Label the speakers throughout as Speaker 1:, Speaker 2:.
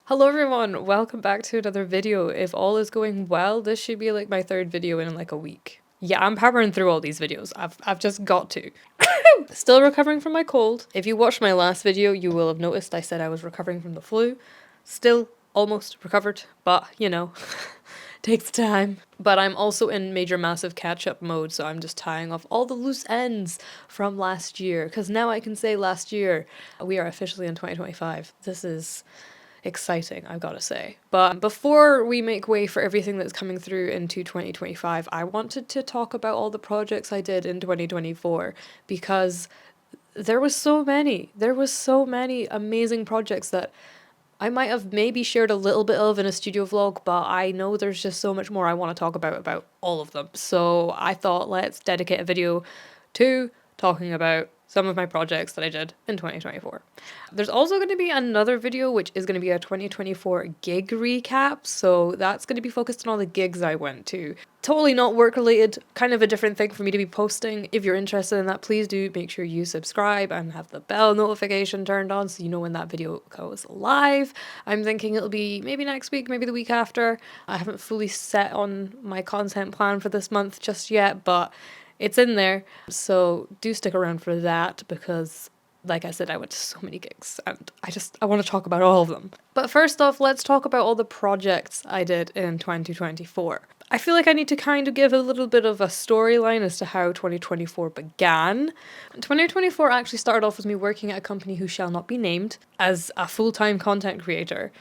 Speaker 1: Hello everyone, welcome back to another video. If all is going well, this should be like my third video in like a week. Yeah, I'm powering through all these videos. I've just got to. Still recovering from my cold. If you watched my last video, you will have noticed I said I was recovering from the flu. Still almost recovered, but you know, takes time. But I'm also in major massive catch-up mode, so I'm just tying off all the loose ends from last year, because now I can say last year. We are officially in 2025. This is exciting, I've got to say. But before we make way for everything that's coming through into 2025, I wanted to talk about all the projects I did in 2024 because there was so many. There was so many amazing projects that I might have maybe shared a little bit of in a studio vlog, but I know there's just so much more I want to talk about all of them. So I thought let's dedicate a video to talking about some of my projects that I did in 2024. There's also going to be another video which is going to be a 2024 gig recap, so that's going to be focused on all the gigs I went to. Totally not work related, kind of a different thing for me to be posting. If you're interested in that, please do make sure you subscribe and have the bell notification turned on so you know when that video goes live. I'm thinking it'll be maybe next week, maybe the week after. I haven't fully set on my content plan for this month just yet, but it's in there, so do stick around for that because, like I said, I went to so many gigs and I want to talk about all of them. But first off, let's talk about all the projects I did in 2024. I feel like I need to kind of give a little bit of a storyline as to how 2024 began. 2024 actually started off with me working at a company who shall not be named as a full-time content creator.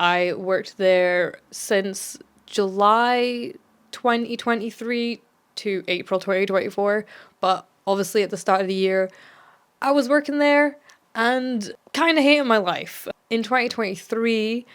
Speaker 1: I worked there since July 2023 to April 2024, but obviously at the start of the year I was working there and kind of hating my life. In 2023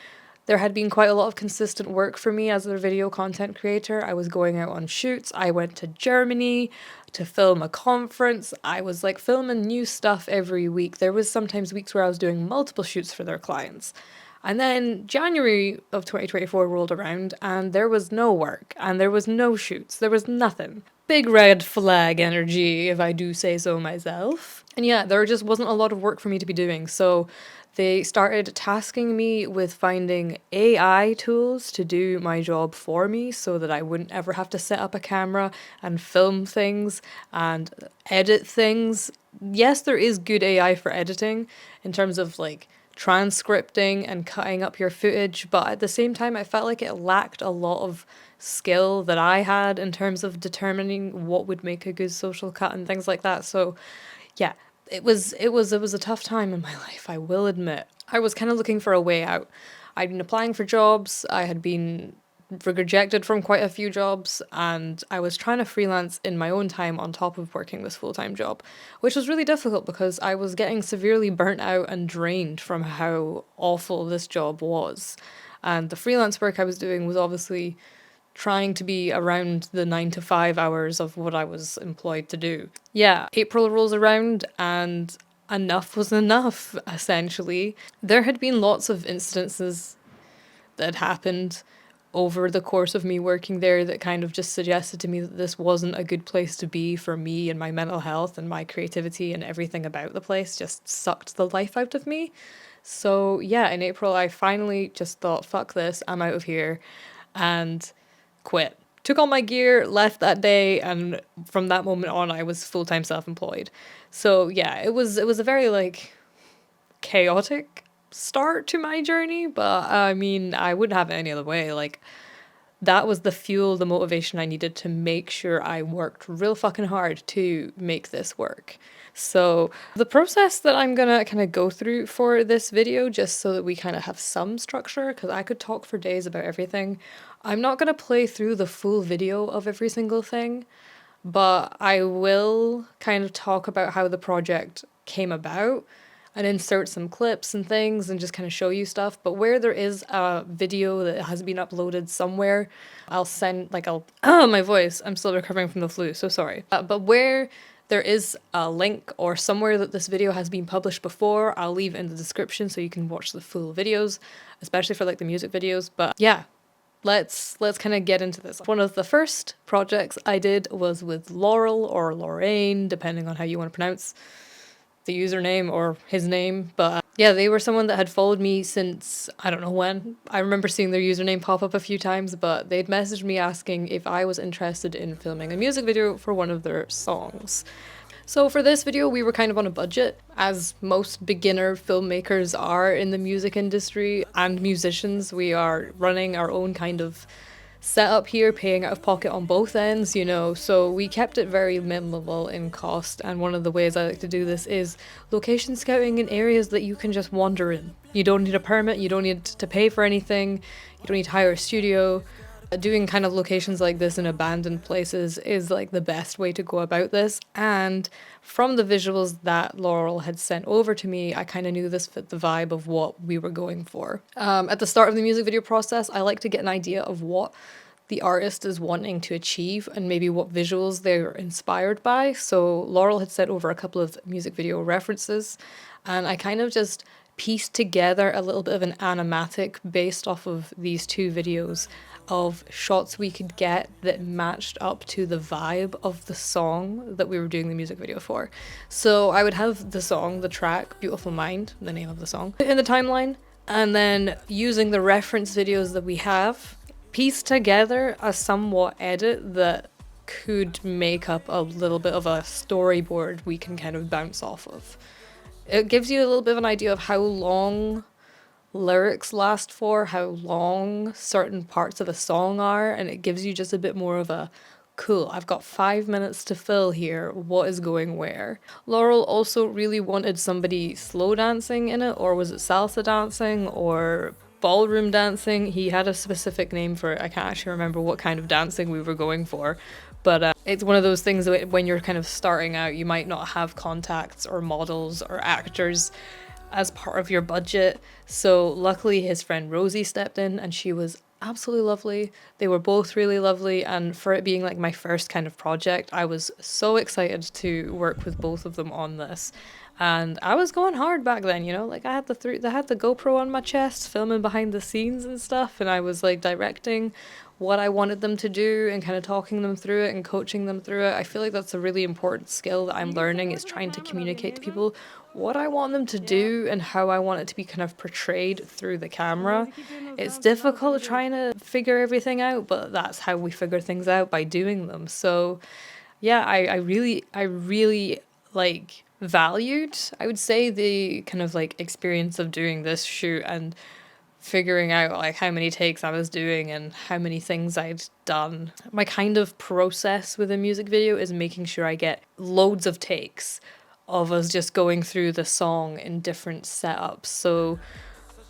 Speaker 1: there had been quite a lot of consistent work for me as a video content creator. I was going out on shoots, I went to Germany to film a conference, I was like filming new stuff every week. There was sometimes weeks where I was doing multiple shoots for their clients. And then January of 2024 rolled around and there was no work and there was no shoots. There was nothing. Big red flag energy, if I do say so myself. And yeah, there just wasn't a lot of work for me to be doing. So they started tasking me with finding AI tools to do my job for me so that I wouldn't ever have to set up a camera and film things and edit things. Yes, there is good AI for editing in terms of like transcripting and cutting up your footage, but at the same time I felt like it lacked a lot of skill that I had in terms of determining what would make a good social cut and things like that. So yeah, it was a tough time in my life, I will admit. I was kind of looking for a way out. I'd been applying for jobs, I had been rejected from quite a few jobs, and I was trying to freelance in my own time on top of working this full-time job, which was really difficult because I was getting severely burnt out and drained from how awful this job was. And the freelance work I was doing was obviously trying to be around the 9 to 5 hours of what I was employed to do. Yeah, April rolls around and enough was enough, essentially. There had been lots of incidences that happened over the course of me working there that kind of just suggested to me that this wasn't a good place to be for me and my mental health, and my creativity and everything about the place just sucked the life out of me. So yeah, in April I finally just thought, fuck this, I'm out of here, and quit. Took all my gear, left that day, and from that moment on I was full-time self-employed. So yeah, it was a very like chaotic start to my journey, but I mean, I wouldn't have it any other way. Like, that was the fuel, the motivation I needed to make sure I worked real fucking hard to make this work. So the process that I'm gonna kind of go through for this video, just so that we kind of have some structure, because I could talk for days about everything. I'm not gonna play through the full video of every single thing, but I will kind of talk about how the project came about and insert some clips and things and just kind of show you stuff. But where there is a video that has been uploaded somewhere, I'll send, like, oh, my voice, I'm still recovering from the flu, so sorry. But where there is a link or somewhere that this video has been published before, I'll leave it in the description so you can watch the full videos, especially for like the music videos. But yeah, let's kind of get into this. One of the first projects I did was with Laurel or Lore.an, depending on how you want to pronounce the username or his name. But Yeah, they were someone that had followed me since I don't know when. I remember seeing their username pop up a few times, but they'd messaged me asking if I was interested in filming a music video for one of their songs. So for this video, we were kind of on a budget, as most beginner filmmakers are in the music industry, and musicians. We are running our own kind of setup here, paying out of pocket on both ends, you know, so we kept it very minimal in cost. And one of the ways I like to do this is location scouting in areas that you can just wander in. You don't need a permit, you don't need to pay for anything, you don't need to hire a studio. Doing kind of locations like this in abandoned places is like the best way to go about this. And from the visuals that Laurel had sent over to me, I kind of knew this fit the vibe of what we were going for. At the start of the music video process, I like to get an idea of what the artist is wanting to achieve and maybe what visuals they're inspired by. So Laurel had sent over a couple of music video references, and I kind of just pieced together a little bit of an animatic based off of these two videos of shots we could get that matched up to the vibe of the song that we were doing the music video for. So I would have the song, the track, Beautiful Mind, the name of the song, in the timeline, and then using the reference videos that we have, piece together a somewhat edit that could make up a little bit of a storyboard we can kind of bounce off of. It gives you a little bit of an idea of how long lyrics last for, how long certain parts of a song are, and it gives you just a bit more of a cool, I've got 5 minutes to fill here, what is going where. Laurel also really wanted somebody slow dancing in it, or was it salsa dancing or ballroom dancing? He had a specific name for it. I can't actually remember what kind of dancing we were going for, but it's one of those things that when you're kind of starting out, you might not have contacts or models or actors as part of your budget. So luckily his friend Rosie stepped in, and she was absolutely lovely. They were both really lovely, and for it being like my first kind of project, I was so excited to work with both of them on this. And I was going hard back then, you know, like I had the GoPro on my chest, filming behind the scenes and stuff, and I was like directing what I wanted them to do and kind of talking them through it and coaching them through it. I feel like that's a really important skill that I'm learning, is trying to communicate to people what I want them to do and how I want it to be kind of portrayed through the camera. It's difficult trying to figure everything out, but that's how we figure things out, by doing them. So yeah, I really like valued, I would say, the kind of like experience of doing this shoot and figuring out like how many takes I was doing and how many things I'd done. My kind of process with a music video is making sure I get loads of takes of us just going through the song in different setups. So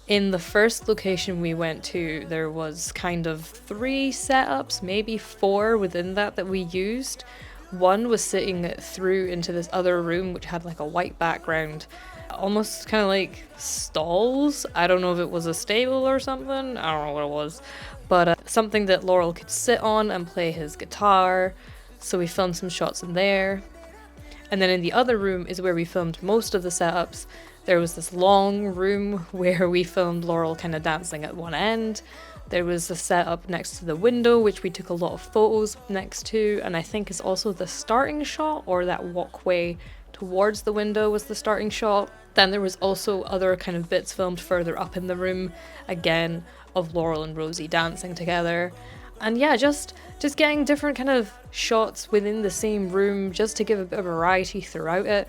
Speaker 1: in the first location we went to, there was kind of 3 setups, maybe 4 within that we used. One was sitting through into this other room which had like a white background, almost kind of like stalls. I don't know if it was a stable or something, I don't know what it was, but something that Laurel could sit on and play his guitar. So we filmed some shots in there. And then in the other room is where we filmed most of the setups. There was this long room where we filmed Laurel kind of dancing at one end. There was a setup next to the window, which we took a lot of photos next to, and I think is also the starting shot, or that walkway towards the window was the starting shot. Then there was also other kind of bits filmed further up in the room, again, of Laurel and Rosie dancing together. And yeah, just getting different kind of shots within the same room, just to give a bit of variety throughout it,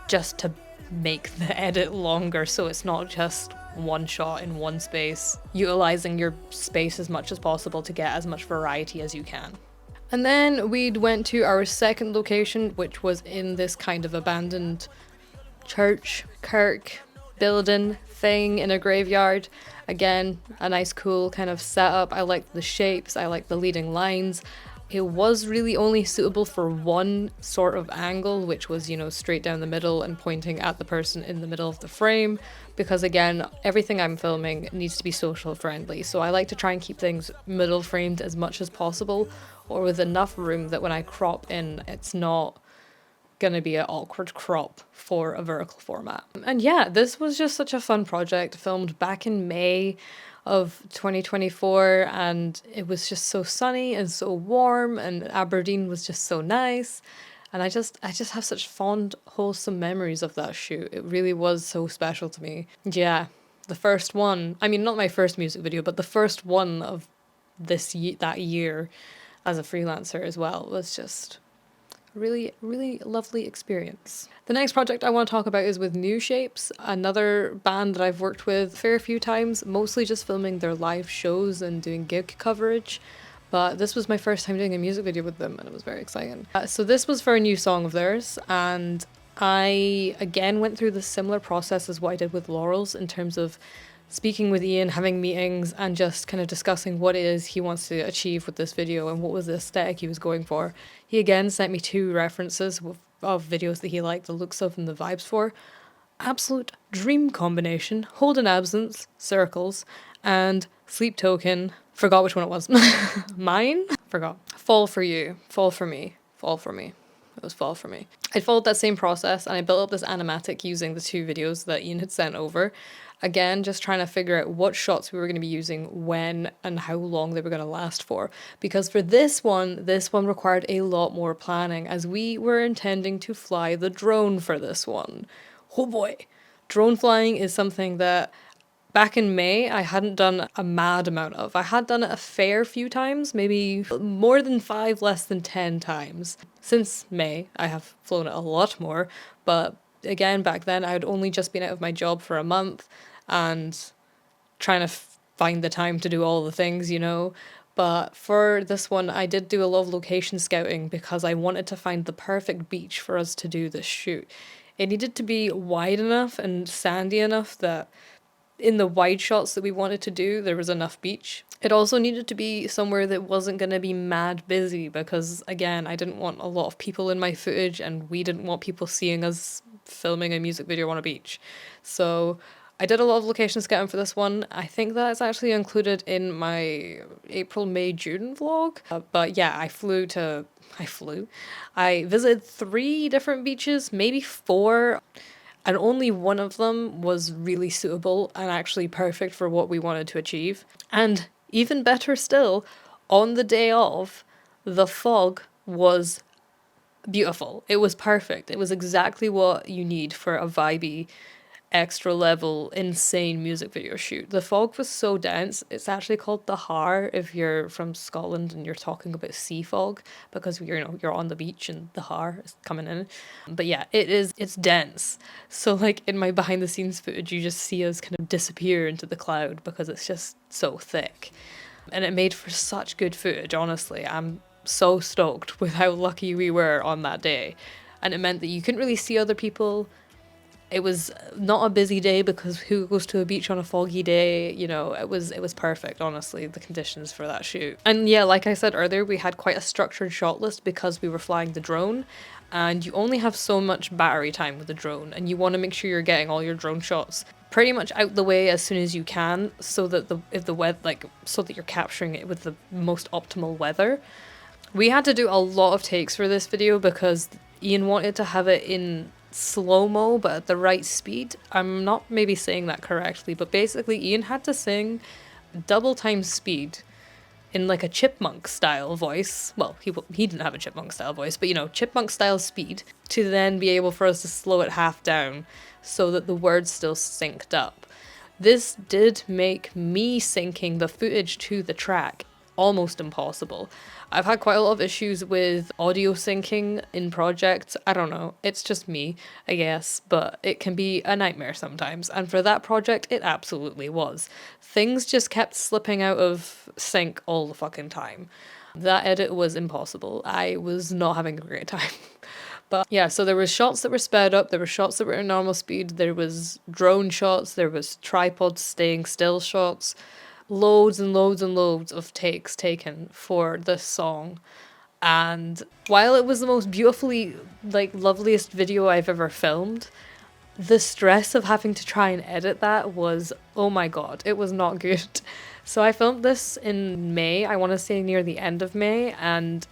Speaker 1: just to make the edit longer so it's not just one shot in one space, utilizing your space as much as possible to get as much variety as you can. And then we went to our second location, which was in this kind of abandoned church, kirk, building thing in a graveyard. Again, a nice cool kind of setup. I liked the shapes, I liked the leading lines. It was really only suitable for one sort of angle, which was, you know, straight down the middle and pointing at the person in the middle of the frame, because again, everything I'm filming needs to be social friendly. So I like to try and keep things middle framed as much as possible, or with enough room that when I crop in, it's not gonna be an awkward crop for a vertical format. And yeah, this was just such a fun project, filmed back in May of 2024, and it was just so sunny and so warm, and Aberdeen was just so nice. And I just have such fond, wholesome memories of that shoot. It really was so special to me. Yeah, the first one. I mean, not my first music video, but the first one of that year as a freelancer as well was just really, really lovely experience. The next project I want to talk about is with Newshapes, another band that I've worked with a fair few times, mostly just filming their live shows and doing gig coverage. But this was my first time doing a music video with them, and it was very exciting. So this was for a new song of theirs, and I again went through the similar process as what I did with Laurels in terms of speaking with Ian, having meetings, and just kind of discussing what it is he wants to achieve with this video and what was the aesthetic he was going for. He again sent me 2 references of videos that he liked the looks of and the vibes for. Absolute dream combination. Hold an Absence, Circles, and Sleep Token. Forgot which one it was. Mine? Forgot. Fall for You. Fall for Me. Fall for Me. It was Fall for Me. I followed that same process and I built up this animatic using the 2 videos that Ian had sent over. Again, just trying to figure out what shots we were going to be using when and how long they were going to last for. Because for this one required a lot more planning as we were intending to fly the drone for this one. Oh boy. Drone flying is something that back in May, I hadn't done a mad amount of. I had done it a fair few times, maybe more than 5, less than 10 times. Since May, I have flown it a lot more, but again, back then, I had only just been out of my job for a month and trying to find the time to do all the things, you know. But for this one, I did do a lot of location scouting because I wanted to find the perfect beach for us to do this shoot. It needed to be wide enough and sandy enough that in the wide shots that we wanted to do, there was enough beach. It also needed to be somewhere that wasn't going to be mad busy because, again, I didn't want a lot of people in my footage and we didn't want people seeing us filming a music video on a beach. So I did a lot of location scouting for this one. I think that's actually included in my April, May, June vlog. But yeah, I visited 3 different beaches, maybe 4. And only one of them was really suitable and actually perfect for what we wanted to achieve. And even better still, on the day of, the fog was beautiful. It was perfect. It was exactly what you need for a vibey, extra level, insane music video shoot. The fog was so dense. It's actually called the Har if you're from Scotland and you're talking about sea fog because you're on the beach and the Har is coming in. But yeah, it's dense. So like in my behind the scenes footage, you just see us kind of disappear into the cloud because it's just so thick. And it made for such good footage, honestly. I'm so stoked with how lucky we were on that day. And it meant that you couldn't really see other people. It was not a busy day because who goes to a beach on a foggy day? You know, it was perfect, honestly, the conditions for that shoot. And yeah, like I said earlier, we had quite a structured shot list because we were flying the drone and you only have so much battery time with the drone and you want to make sure you're getting all your drone shots pretty much out the way as soon as you can so that so that you're capturing it with the most optimal weather. We had to do a lot of takes for this video because Ian wanted to have it in slow-mo but at the right speed. I'm not maybe saying that correctly, but basically Ian had to sing double time speed in like a chipmunk style voice. Well, he didn't have a chipmunk style voice, but you know, chipmunk style speed to then be able for us to slow it half down so that the words still synced up. This did make me syncing the footage to the track almost impossible. I've had quite a lot of issues with audio syncing in projects. I don't know, it's just me, I guess, but it can be a nightmare sometimes. And for that project, it absolutely was. Things just kept slipping out of sync all the fucking time. That edit was impossible. I was not having a great time. But yeah, so there was shots that were sped up, there were shots that were at normal speed, there was drone shots, there was tripod staying still shots. Loads and loads and loads of takes taken for this song. And while it was the most beautifully, loveliest video I've ever filmed, the stress of having to try and edit that was, oh my god, it was not good. So I filmed this in May, I want to say near the end of May, and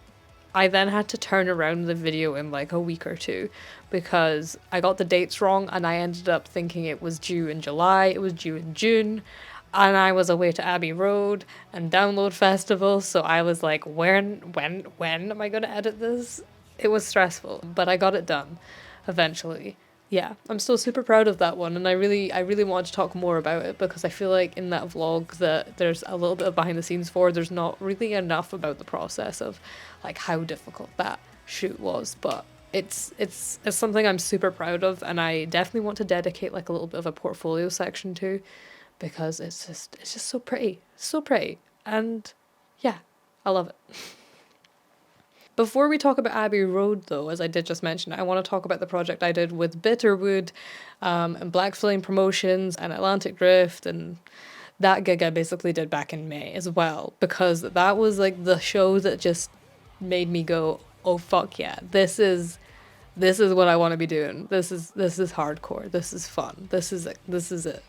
Speaker 1: I then had to turn around the video in like a week or 2 because I got the dates wrong and I ended up thinking it was due in July, it was due in June. And I was away to Abbey Road and Download Festival, so I was like, when am I going to edit this? It was stressful, but I got it done eventually. Yeah, I'm still super proud of that one, and I really want to talk more about it because I feel like in that vlog that there's a little bit of behind the scenes for. There's not really enough about the process of like how difficult that shoot was, but it's something I'm super proud of, and I definitely want to dedicate like a little bit of a portfolio section to, because it's just so pretty, and yeah, I love it. Before we talk about Abbey Road, though, as I did just mention, I want to talk about the project I did with Bitterwood, and Black Flame Promotions and Atlantic Drift, and that gig I basically did back in May as well, because that was like the show that just made me go, oh fuck yeah, this is what I want to be doing. This is hardcore. This is fun. This is it.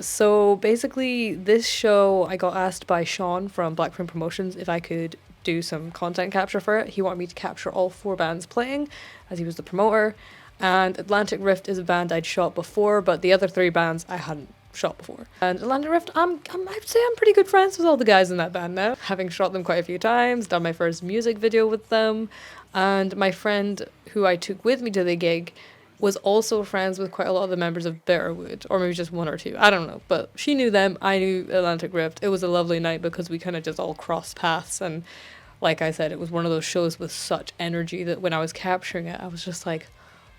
Speaker 1: So basically, this show, I got asked by Sean from Black Flame Promotions if I could do some content capture for it. He wanted me to capture all 4 bands playing, as he was the promoter. And Atlantic Rift is a band I'd shot before, but the other 3 bands I hadn't shot before. And Atlantic Rift, I'd say I'm pretty good friends with all the guys in that band now, having shot them quite a few times, done my first music video with them. And my friend who I took with me to the gig was also friends with quite a lot of the members of Bitterwood, or maybe just 1 or 2, I don't know, but she knew them, I knew Atlantic Rift. It was a lovely night because we kind of just all crossed paths, and like I said, it was one of those shows with such energy that when I was capturing it, I was just like,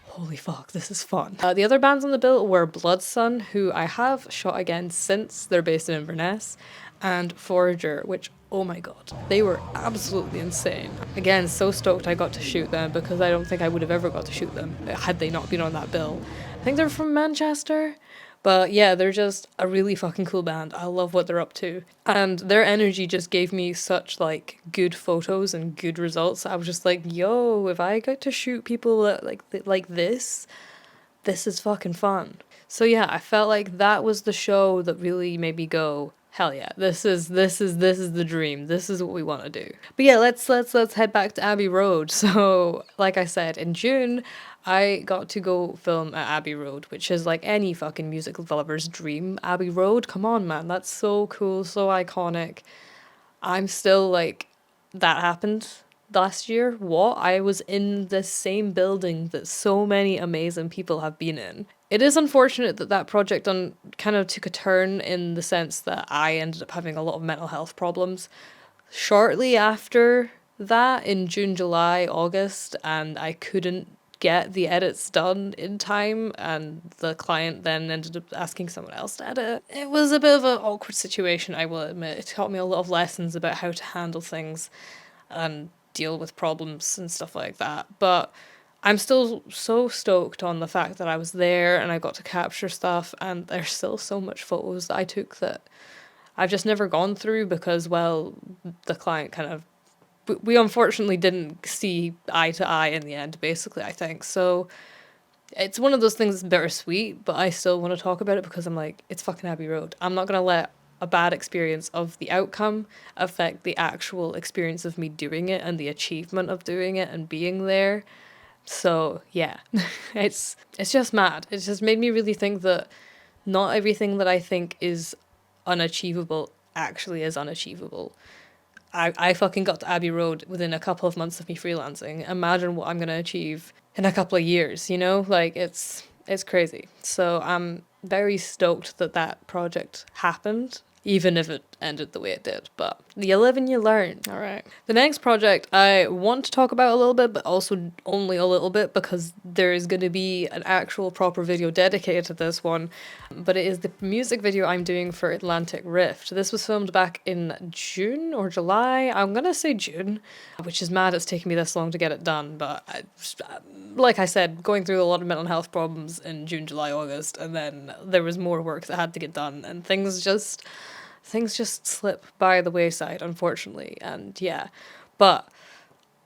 Speaker 1: holy fuck, this is fun. The other bands on the bill were Bloodsun, who I have shot again since. They're based in Inverness, and Forager, which, oh my god, they were absolutely insane. Again, so stoked I got to shoot them, because I don't think I would have ever got to shoot them had they not been on that bill. I think they're from Manchester. But yeah, they're just a really fucking cool band. I love what they're up to. And their energy just gave me such like good photos and good results. I was just like, yo, if I get to shoot people that, like this is fucking fun. So yeah, I felt like that was the show that really made me go, hell yeah, this is the dream. This is what we want to do. But yeah, let's head back to Abbey Road. So like I said, in June, I got to go film at Abbey Road, which is like any fucking music lover's dream. Abbey Road, come on, man, that's so cool, so iconic. I'm still like, that happened last year? What? I was in the same building that so many amazing people have been in. It is unfortunate that that project kind of took a turn in the sense that I ended up having a lot of mental health problems shortly after that, in June, July, August, and I couldn't get the edits done in time, and the client then ended up asking someone else to edit. It was a bit of an awkward situation, I will admit. It taught me a lot of lessons about how to handle things and deal with problems and stuff like that. But I'm still so stoked on the fact that I was there and I got to capture stuff, and there's still so much photos that I took that I've just never gone through because, well, the client kind of, we unfortunately didn't see eye to eye in the end, basically, I think. So it's one of those things that's bittersweet, but I still want to talk about it because I'm like, it's fucking Abbey Road. I'm not going to let a bad experience of the outcome affect the actual experience of me doing it and the achievement of doing it and being there. So yeah, it's just mad. It's just made me really think that not everything that I think is unachievable actually is unachievable. I fucking got to Abbey Road within a couple of months of me freelancing. Imagine what I'm gonna achieve in a couple of years, you know? Like, it's crazy. So I'm very stoked that that project happened, even if it ended the way it did. But you live and you learn. All right. The next project I want to talk about a little bit, but also only a little bit because there is going to be an actual proper video dedicated to this one. But it is the music video I'm doing for Atlantic Rift. This was filmed back in June or July. I'm going to say June, which is mad it's taken me this long to get it done. But like I said, going through a lot of mental health problems in June, July, August, and then there was more work that had to get done, and things just slip by the wayside, unfortunately. And yeah, but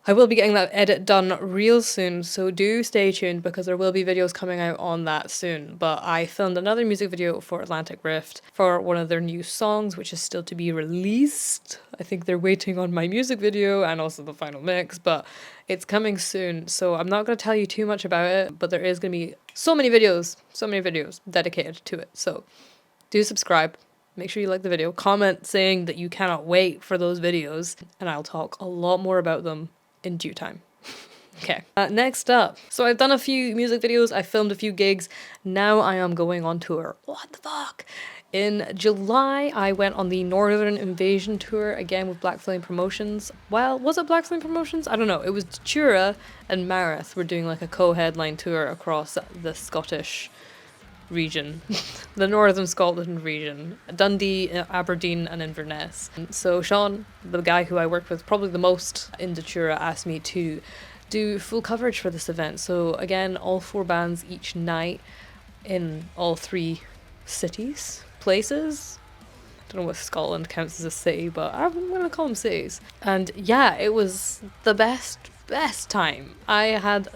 Speaker 1: I will be getting that edit done real soon, so do stay tuned because there will be videos coming out on that soon. But I filmed another music video for Atlantic Rift for one of their new songs, which is still to be released. I think they're waiting on my music video and also the final mix, but it's coming soon, so I'm not going to tell you too much about it, but there is going to be so many videos dedicated to it. So do subscribe. Make sure you like the video. Comment saying that you cannot wait for those videos, and I'll talk a lot more about them in due time. Okay, next up. So I've done a few music videos, I filmed a few gigs, now I am going on tour. What the fuck? In July, I went on the Northern Invasion tour, again with Black Flame Promotions. Well, was it Black Flame Promotions? I don't know. It was Theur and Marith were doing like a co-headline tour across the Scottish region, the Northern Scotland region, Dundee, Aberdeen and Inverness. So Sean, the guy who I worked with probably the most in the tour, asked me to do full coverage for this event. So again, all 4 bands each night in all 3 cities, places. I don't know what Scotland counts as a city, but I'm gonna call them cities. And yeah, it was the best time. I had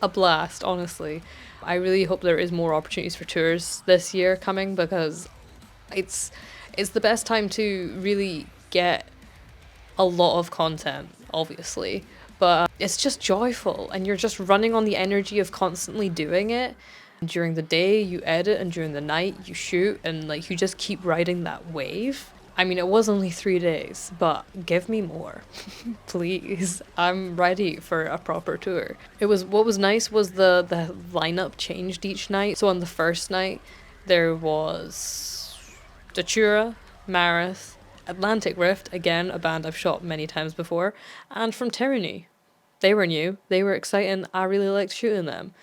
Speaker 1: a blast, honestly. I really hope there is more opportunities for tours this year coming, because it's the best time to really get a lot of content, obviously, but it's just joyful and you're just running on the energy of constantly doing it. During the day you edit and during the night you shoot, and like you just keep riding that wave. I mean, it was only 3 days, but give me more. Please. I'm ready for a proper tour. What was nice was the lineup changed each night. So on the first night there was Datura, Marith, Atlantic Rift, again a band I've shot many times before, and from Tyranny. They were new, they were exciting, I really liked shooting them.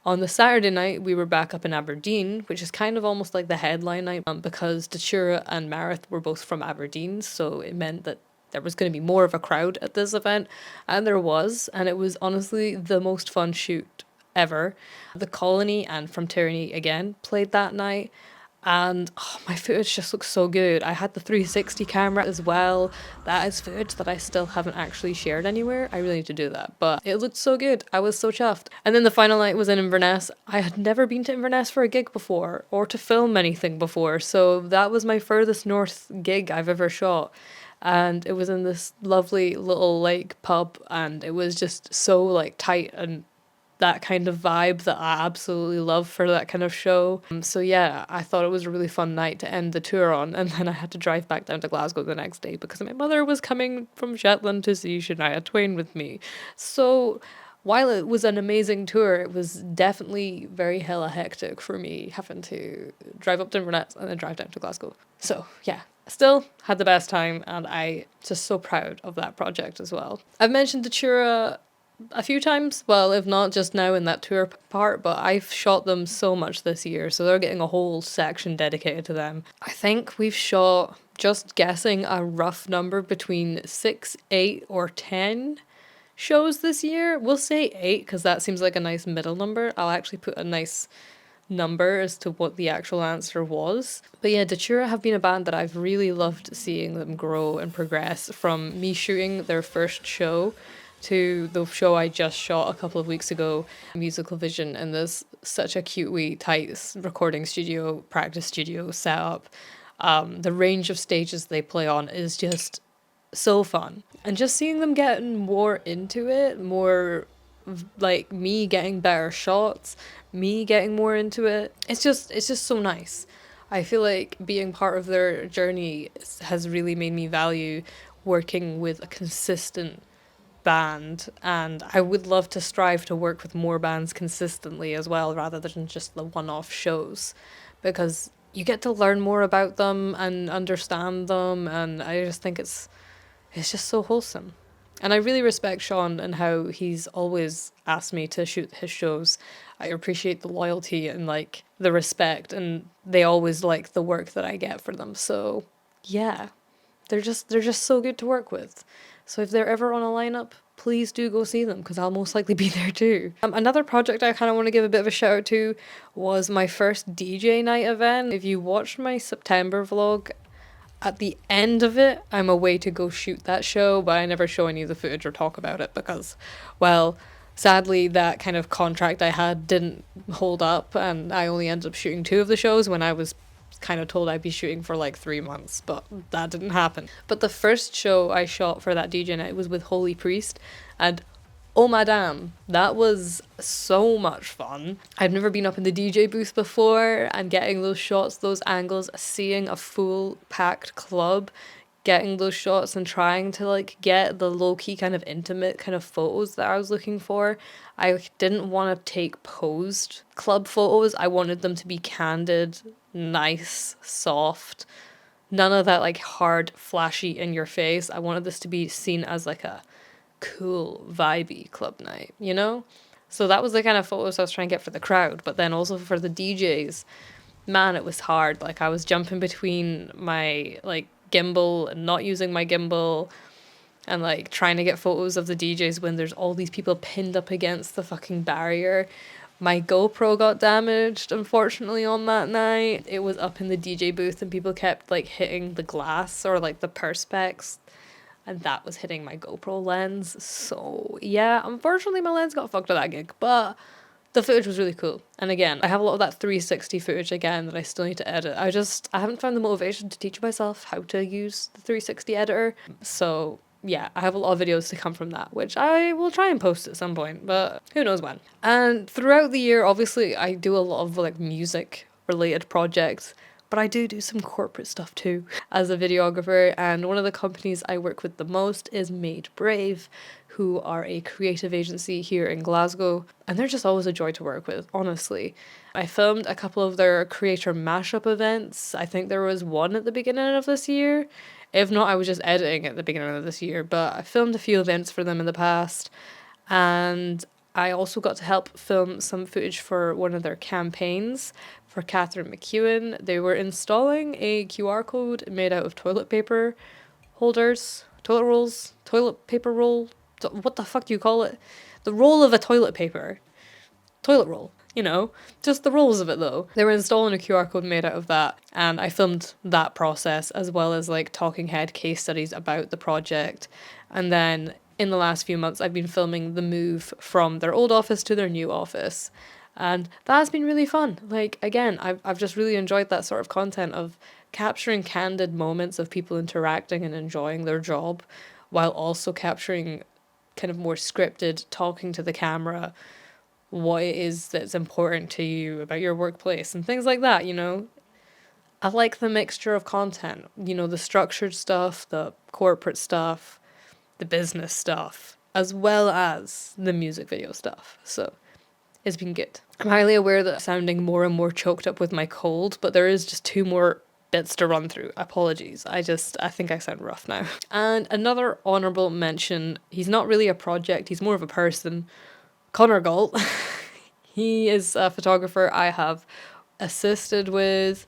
Speaker 1: On the Saturday night, we were back up in Aberdeen, which is kind of almost like the headline night, because Datura and Marith were both from Aberdeen, so it meant that there was going to be more of a crowd at this event, and there was, and it was honestly the most fun shoot ever. The Colony and From Tyranny again played that night, and oh, my footage just looks so good. I had the 360 camera as well. That is footage that I still haven't actually shared anywhere. I really need to do that, but it looked so good. I was so chuffed. And then the final night was in Inverness. I had never been to Inverness for a gig before, or to film anything before, so that was my furthest north gig I've ever shot. And it was in this lovely little like pub, and it was just so like tight and that kind of vibe that I absolutely love for that kind of show. So yeah, I thought it was a really fun night to end the tour on, and then I had to drive back down to Glasgow the next day because my mother was coming from Shetland to see Shania Twain with me. So while it was an amazing tour, it was definitely very hella hectic for me having to drive up to Inverness and then drive down to Glasgow. So yeah, still had the best time, and I just so proud of that project as well. I've mentioned the tour a few times, well, if not just now in that tour part, but I've shot them so much this year, so they're getting a whole section dedicated to them. I think we've shot, just guessing, a rough number between 6, 8 or 10 shows this year. We'll say 8 because that seems like a nice middle number. I'll actually put a nice number as to what the actual answer was. But yeah, Datura have been a band that I've really loved seeing them grow and progress, from me shooting their first show to the show I just shot a couple of weeks ago, Musical Vision, and there's such a cute wee tight recording studio, practice studio setup. The range of stages they play on is just so fun. And just seeing them getting more into it, more like me getting better shots, me getting more into it, it's just so nice. I feel like being part of their journey has really made me value working with a consistent band, and I would love to strive to work with more bands consistently as well, rather than just the one-off shows, because you get to learn more about them and understand them, and I just think it's just so wholesome. And I really respect Sean and how he's always asked me to shoot his shows. I appreciate the loyalty and like the respect, and they always like the work that I get for them. So yeah, they're just so good to work with. So if they're ever on a lineup, please do go see them, because I'll most likely be there too. Another project I kind of want to give a bit of a shout out to was my first DJ night event. If you watched my September vlog, at the end of it, I'm away to go shoot that show, but I never show any of the footage or talk about it because, well, sadly that kind of contract I had didn't hold up, and I only ended up shooting 2 of the shows when I was kind of told I'd be shooting for like 3 months, but that didn't happen. But the first show I shot for that DJ night was with Holy Priest, and oh madame, that was so much fun. I've never been up in the DJ booth before, and getting those shots, those angles, seeing a full packed club getting those shots and trying to like get the low-key kind of intimate kind of photos that I was looking for. I didn't want to take posed club photos. I wanted them to be candid, nice, soft. None of that like hard, flashy in your face. I wanted this to be seen as like a cool, vibey club night, you know? So that was the kind of photos I was trying to get for the crowd, but then also for the DJs. Man, it was hard. Like I was jumping between my like gimbal and not using my gimbal and like trying to get photos of the DJs when there's all these people pinned up against the fucking barrier. My GoPro got damaged, unfortunately, on that night. It was up in the DJ booth and people kept like hitting the glass or like the perspex, and that was hitting my GoPro lens. So yeah, unfortunately my lens got fucked at that gig, but the footage was really cool. And again, I have a lot of that 360 footage again that I still need to edit. I haven't found the motivation to teach myself how to use the 360 editor. So yeah, I have a lot of videos to come from that, which I will try and post at some point, but who knows when. And throughout the year, obviously, I do a lot of like music related projects, but I do some corporate stuff too as a videographer. And one of the companies I work with the most is Made Brave, who are a creative agency here in Glasgow. And they're just always a joy to work with, honestly. I filmed a couple of their creator mashup events. I think there was one at the beginning of this year. If not, I was just editing at the beginning of this year, but I filmed a few events for them in the past. And I also got to help film some footage for one of their campaigns for Katherine McKinnon. They were installing a QR code made out of toilet paper holders, toilet rolls, toilet paper roll, what the fuck do you call it? The roll of a toilet paper. Toilet roll, you know, just the rolls of it though. They were installing a QR code made out of that, and I filmed that process as well as like talking head case studies about the project. And then in the last few months I've been filming the move from their old office to their new office, and that's been really fun. Like again, I've just really enjoyed that sort of content of capturing candid moments of people interacting and enjoying their job, while also capturing kind of more scripted talking to the camera what it is that's important to you about your workplace and things like that, you know. I like the mixture of content, you know, the structured stuff, the corporate stuff, the business stuff, as well as the music video stuff. So it's been good. I'm highly aware that I'm sounding more and more choked up with my cold, but there is just 2 more bits to run through. Apologies. I think I sound rough now. And another honourable mention, he's not really a project, he's more of a person. Conor G. He is a photographer I have assisted with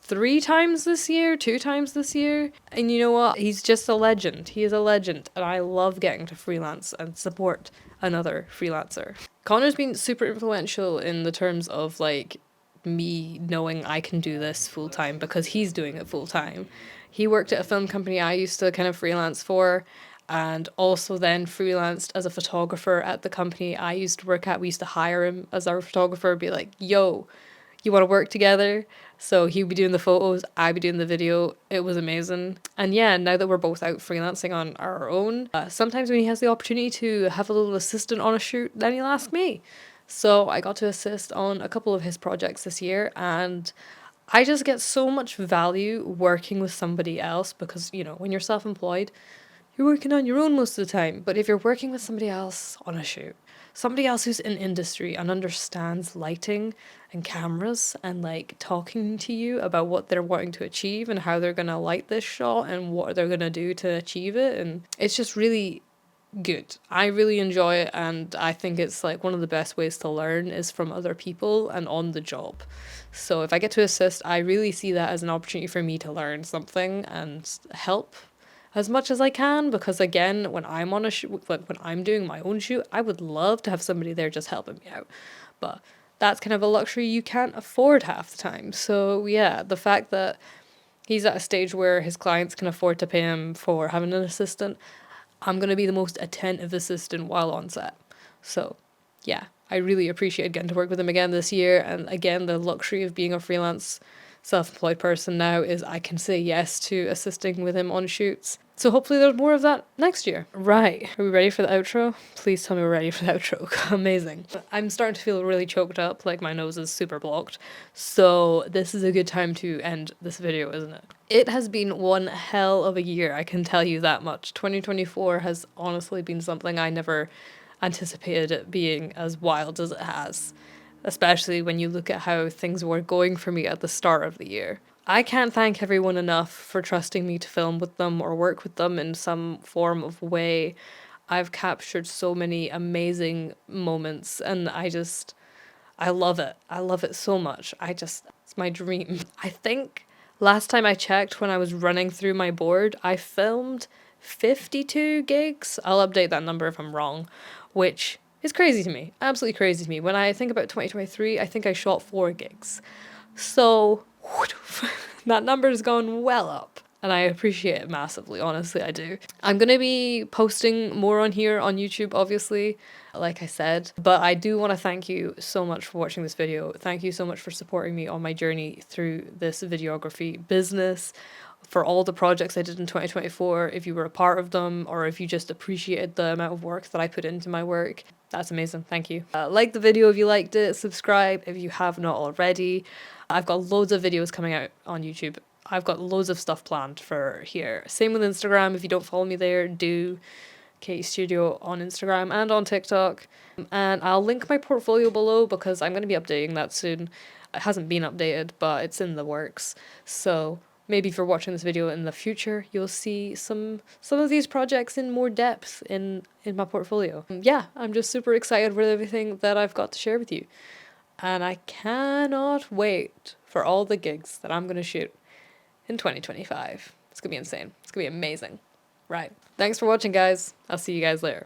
Speaker 1: 3 times this year, 2 times this year. And you know what? He's just a legend. He is a legend. And I love getting to freelance and support another freelancer. Conor's been super influential in the terms of like me knowing I can do this full time because he's doing it full time. He worked at a film company I used to kind of freelance for, and also then freelanced as a photographer at the company I used to work at. We used to hire him as our photographer, be like, yo, you want to work together? So he'd be doing the photos, I'd be doing the video. It was amazing. And yeah, now that we're both out freelancing on our own, sometimes when he has the opportunity to have a little assistant on a shoot, then he'll ask me. So I got to assist on a couple of his projects this year, and I just get so much value working with somebody else because, you know, when you're self-employed, you're working on your own most of the time. But if you're working with somebody else on a shoot, somebody else who's in industry and understands lighting and cameras and like talking to you about what they're wanting to achieve and how they're going to light this shot and what they're going to do to achieve it, and it's just really good. I really enjoy it, and I think it's like one of the best ways to learn is from other people and on the job. So if I get to assist, I really see that as an opportunity for me to learn something and help as much as I can, because again, when I'm on a shoot, like when I'm doing my own shoot, I would love to have somebody there just helping me out, but that's kind of a luxury you can't afford half the time. So yeah, the fact that he's at a stage where his clients can afford to pay him for having an assistant, I'm going to be the most attentive assistant while on set. So yeah, I really appreciate getting to work with him again this year. And again, the luxury of being a freelance self-employed person now is I can say yes to assisting with him on shoots. So hopefully there's more of that next year. Right. Are we ready for the outro? Please tell me we're ready for the outro. Amazing. I'm starting to feel really choked up, like my nose is super blocked. So this is a good time to end this video, isn't it? It has been one hell of a year, I can tell you that much. 2024 has honestly been something I never anticipated it being as wild as it has. Especially when you look at how things were going for me at the start of the year. I can't thank everyone enough for trusting me to film with them or work with them in some form of way. I've captured so many amazing moments and I love it. I love it so much. It's my dream. I think last time I checked when I was running through my board, I filmed 52 gigs. I'll update that number if I'm wrong, which is crazy to me. Absolutely crazy to me. When I think about 2023, I think I shot 4 gigs. So that number's gone well up. And I appreciate it massively, honestly, I do. I'm gonna be posting more on here on YouTube, obviously, like I said. But I do want to thank you so much for watching this video. Thank you so much for supporting me on my journey through this videography business, for all the projects I did in 2024, if you were a part of them, or if you just appreciated the amount of work that I put into my work. That's amazing, thank you. Like the video if you liked it, subscribe if you have not already. I've got loads of videos coming out on YouTube. I've got loads of stuff planned for here. Same with Instagram, if you don't follow me there, do. Katie Studio on Instagram and on TikTok. And I'll link my portfolio below because I'm going to be updating that soon. It hasn't been updated, but it's in the works. So maybe if you're watching this video in the future, you'll see some of these projects in more depth in my portfolio. Yeah, I'm just super excited with everything that I've got to share with you. And I cannot wait for all the gigs that I'm going to shoot in 2025. It's going to be insane. It's going to be amazing. Right. Thanks for watching, guys. I'll see you guys later.